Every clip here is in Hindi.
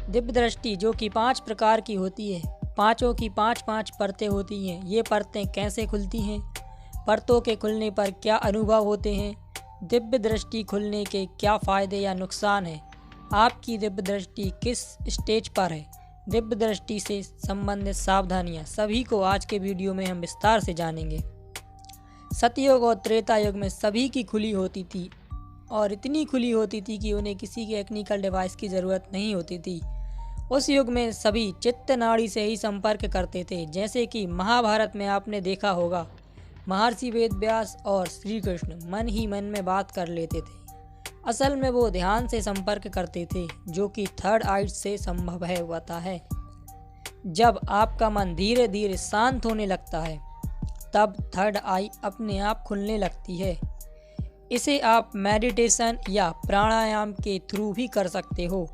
दिव्य दृष्टि जो कि 5 प्रकार की होती है, पांचों की 5-5 परतें होती हैं। ये परतें कैसे खुलती हैं? परतों के खुलने पर क्या अनुभव होते हैं? दिव्य दृष्टि खुलने के क्या फ़ायदे या नुकसान हैं? आपकी दिव्य दृष्टि किस स्टेज पर है? दिव्य दृष्टि से संबंधित सावधानियां सभी को आज के वीडियो में हम विस्तार से जानेंगे। सतयुग और त्रेता युग में सभी की खुली होती थी और इतनी खुली होती थी कि उन्हें किसी के टेक्निकल डिवाइस की ज़रूरत नहीं होती थी। उस युग में सभी चित्त नाड़ी से ही संपर्क करते थे। जैसे कि महाभारत में आपने देखा होगा, महर्षि वेदव्यास और श्री कृष्ण मन ही मन में बात कर लेते थे। असल में वो ध्यान से संपर्क करते थे, जो कि थर्ड आई से संभव है होता है। जब आपका मन धीरे धीरे शांत होने लगता है तब थर्ड आई अपने आप खुलने लगती है। इसे आप मेडिटेशन या प्राणायाम के थ्रू भी कर सकते हो।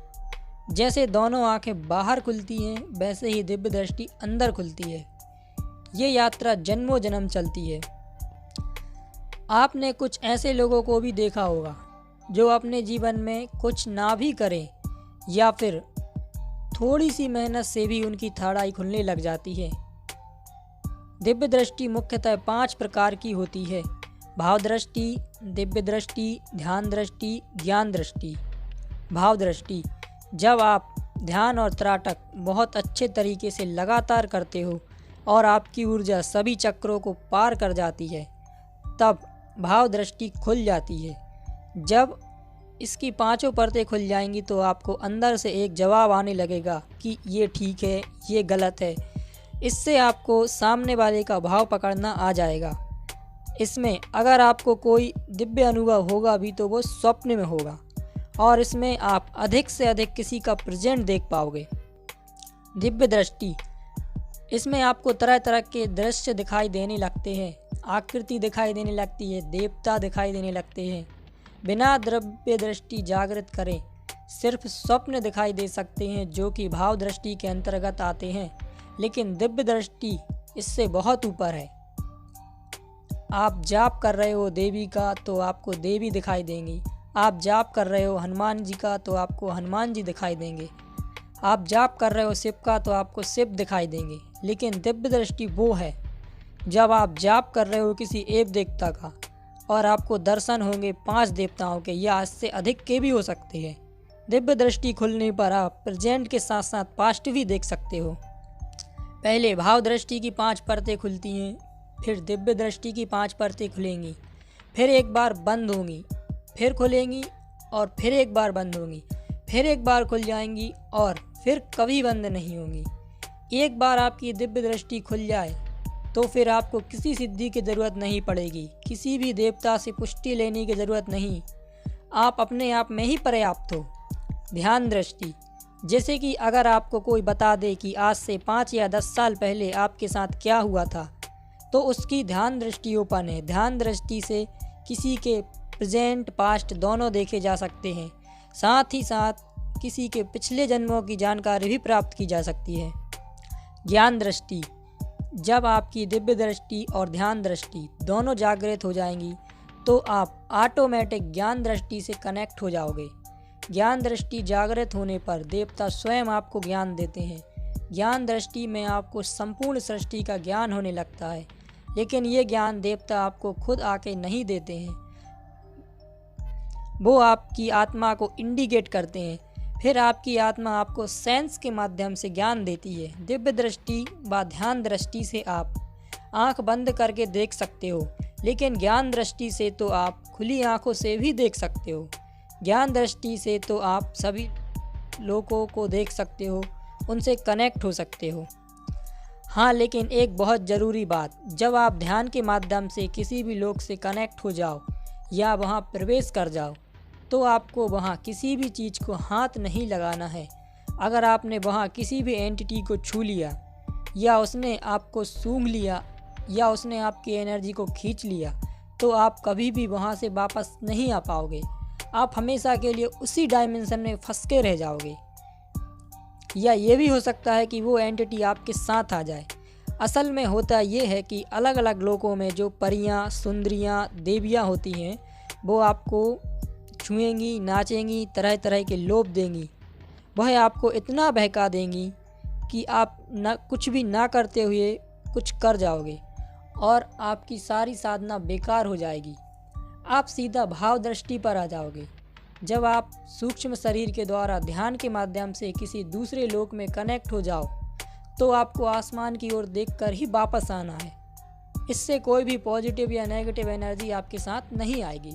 जैसे दोनों आंखें बाहर खुलती हैं, वैसे ही दिव्य दृष्टि अंदर खुलती है। ये यात्रा जन्मों जन्म चलती है। आपने कुछ ऐसे लोगों को भी देखा होगा जो अपने जीवन में कुछ ना भी करें या फिर थोड़ी सी मेहनत से भी उनकी थर्ड आई खुलने लग जाती है। दिव्य दृष्टि मुख्यतः 5 प्रकार की होती है: भाव दृष्टि, दिव्य दृष्टि, ध्यान दृष्टि, ज्ञान दृष्टि। भाव दृष्टि जब आप ध्यान और त्राटक बहुत अच्छे तरीके से लगातार करते हो और आपकी ऊर्जा सभी चक्रों को पार कर जाती है, तब भाव दृष्टि खुल जाती है। जब इसकी 5 परतें खुल जाएंगी तो आपको अंदर से एक जवाब आने लगेगा कि ये ठीक है, ये गलत है। इससे आपको सामने वाले का भाव पकड़ना आ जाएगा। इसमें अगर आपको कोई दिव्य अनुभव होगा भी तो वो स्वप्न में होगा और इसमें आप अधिक से अधिक किसी का प्रेजेंट देख पाओगे। दिव्य दृष्टि इसमें आपको तरह तरह के दृश्य दिखाई देने लगते हैं, आकृति दिखाई देने लगती है, देवता दिखाई देने लगते हैं। बिना दिव्य दृष्टि जागृत करें सिर्फ स्वप्न दिखाई दे सकते हैं, जो कि भाव दृष्टि के अंतर्गत आते हैं, लेकिन दिव्य दृष्टि इससे बहुत ऊपर है। आप जाप कर रहे हो देवी का तो आपको देवी दिखाई देंगी। आप जाप कर रहे हो हनुमान जी का तो आपको हनुमान जी दिखाई देंगे। आप जाप कर रहे हो शिव का तो आपको शिव दिखाई देंगे। लेकिन दिव्य दृष्टि वो है जब आप जाप कर रहे हो किसी एक देवता का और आपको दर्शन होंगे 5 देवताओं के या इससे अधिक के भी हो सकते हैं। दिव्य दृष्टि खुलने पर आप प्रेजेंट के साथ साथ पास्ट भी देख सकते हो। पहले भाव दृष्टि की 5 परतें खुलती हैं, फिर दिव्य दृष्टि की 5 परतें खुलेंगी, फिर एक बार बंद होंगी, फिर खुलेंगी और फिर एक बार बंद होंगी, फिर एक बार खुल जाएंगी और फिर कभी बंद नहीं होंगी। एक बार आपकी दिव्य दृष्टि खुल जाए तो फिर आपको किसी सिद्धि की ज़रूरत नहीं पड़ेगी, किसी भी देवता से पुष्टि लेने की ज़रूरत नहीं। आप अपने आप में ही पर्याप्त हो। ध्यान दृष्टि जैसे कि अगर आपको कोई बता दे कि आज से 5 या 10 साल पहले आपके साथ क्या हुआ था, तो उसकी ध्यान दृष्टि ओपन है। ध्यान दृष्टि से किसी के प्रेजेंट पास्ट दोनों देखे जा सकते हैं, साथ ही साथ किसी के पिछले जन्मों की जानकारी भी प्राप्त की जा सकती है। ज्ञान दृष्टि जब आपकी दिव्य दृष्टि और ध्यान दृष्टि दोनों जागृत हो जाएंगी तो आप ऑटोमेटिक ज्ञान दृष्टि से कनेक्ट हो जाओगे। ज्ञान दृष्टि जागृत होने पर देवता स्वयं आपको ज्ञान देते हैं। ज्ञान दृष्टि में आपको संपूर्ण सृष्टि का ज्ञान होने लगता है, लेकिन ये ज्ञान देवता आपको खुद आके नहीं देते हैं, वो आपकी आत्मा को इंडिकेट करते हैं। फिर आपकी आत्मा आपको सेंस के माध्यम से ज्ञान देती है। दिव्य दृष्टि व ध्यान दृष्टि से आप आंख बंद करके देख सकते हो, लेकिन ज्ञान दृष्टि से तो आप खुली आंखों से भी देख सकते हो। ज्ञान दृष्टि से तो आप सभी लोगों को देख सकते हो, उनसे कनेक्ट हो सकते हो। हाँ, लेकिन एक बहुत ज़रूरी बात, जब आप ध्यान के माध्यम से किसी भी लोग से कनेक्ट हो जाओ या वहाँ प्रवेश कर जाओ तो आपको वहाँ किसी भी चीज़ को हाथ नहीं लगाना है। अगर आपने वहाँ किसी भी एंटिटी को छू लिया या उसने आपको सूंघ लिया या उसने आपकी एनर्जी को खींच लिया तो आप कभी भी वहाँ से वापस नहीं आ पाओगे। आप हमेशा के लिए उसी डायमेंशन में फंस के रह जाओगे। या ये भी हो सकता है कि वो एंटिटी आपके साथ आ जाए। असल में होता ये है कि अलग अलग लोकों में जो परियां, सुंदरियां, देवियां होती हैं वो आपको छुएंगी, नाचेंगी, तरह तरह के लोभ देंगी। वह आपको इतना बहका देंगी कि आप कुछ भी ना करते हुए कुछ कर जाओगे और आपकी सारी साधना बेकार हो जाएगी। आप सीधा भाव दृष्टि पर आ जाओगे। जब आप सूक्ष्म शरीर के द्वारा ध्यान के माध्यम से किसी दूसरे लोक में कनेक्ट हो जाओ तो आपको आसमान की ओर देखकर ही वापस आना है। इससे कोई भी पॉजिटिव या नेगेटिव एनर्जी आपके साथ नहीं आएगी।